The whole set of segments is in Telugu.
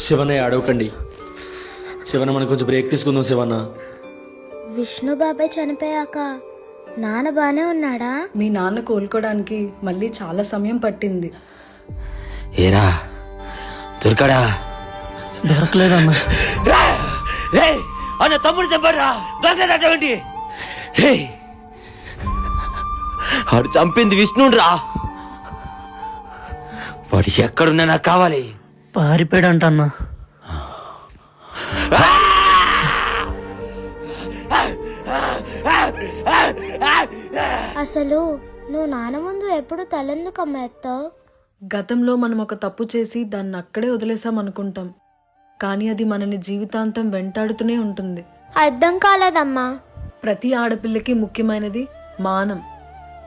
శివనయ్య అడవకండి. శివన్న మనం కొంచెం బ్రేక్ తీసుకుందాం శివన్న. విష్ణు బాబాయ్ చనిపోయాక నాన్న బానే ఉన్నాడా? మీ నాన్న కోలుకోవడానికి మళ్ళీ చాలా సమయం పట్టింది. ఏరా దొరికాడా? దొరకలేదన్నా. అన్న తమ్ముడు చెప్పారా? దొరకలేదటువంటి వాడు చంపింది విష్ణురా. వాడు ఎక్కడున్నా నాకు కావాలి. పారిపోయాడంట అన్నా. అసలు నువ్వు నాన్న ముందు ఎప్పుడు తలెందుకమ్మా ఎత్తావు? గతంలో మనం ఒక తప్పు చేసి దాన్ని అక్కడే వదిలేసాం అనుకుంటాం, కానీ అది మనని జీవితాంతం వెంటాడుతూనే ఉంటుంది. అర్థం కాలేదమ్మా. ప్రతి ఆడపిల్లకి ముఖ్యమైనది మానం.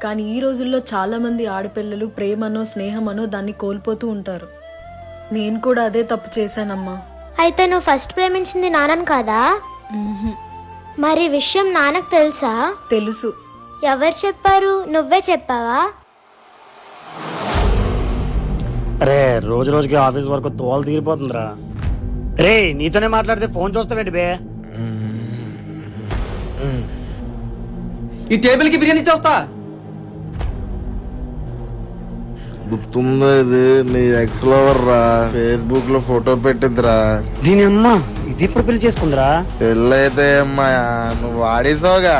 కానీ ఈ రోజుల్లో చాలా మంది ఆడపిల్లలు ప్రేమనో స్నేహమనో దాన్ని కోల్పోతూ ఉంటారు. నేను కూడా అదే తప్పు చేశానమ్మా. అయితే నువ్వు ఫస్ట్ ప్రేమించింది నాన్నను కాదా? మరి విషయం నాన్నకు తెలుసా? తెలుసు. ఎవరు చెప్పారు? నువ్వే చెప్పావా? అరే రోజు రోజుకి ఆఫీస్ వరకు తోలు తీరిపోతుందిరా. రే నీతోనే మాట్లాడితే ఫోన్ చూస్తావేంటి బే? ఈ టేబుల్ కి బిర్యానీ చేస్తా. గుర్తుందా ఇది? నీ ఎక్స్ లవర్ రా, ఫేస్బుక్ లో ఫోటో పెట్టిందిరా. దీని అమ్మ ఇది ఇప్పుడు పెళ్లి చేసుకుందిరా. పెళ్ళైతే అమ్మాయా నువ్వు వాడేసావుగా.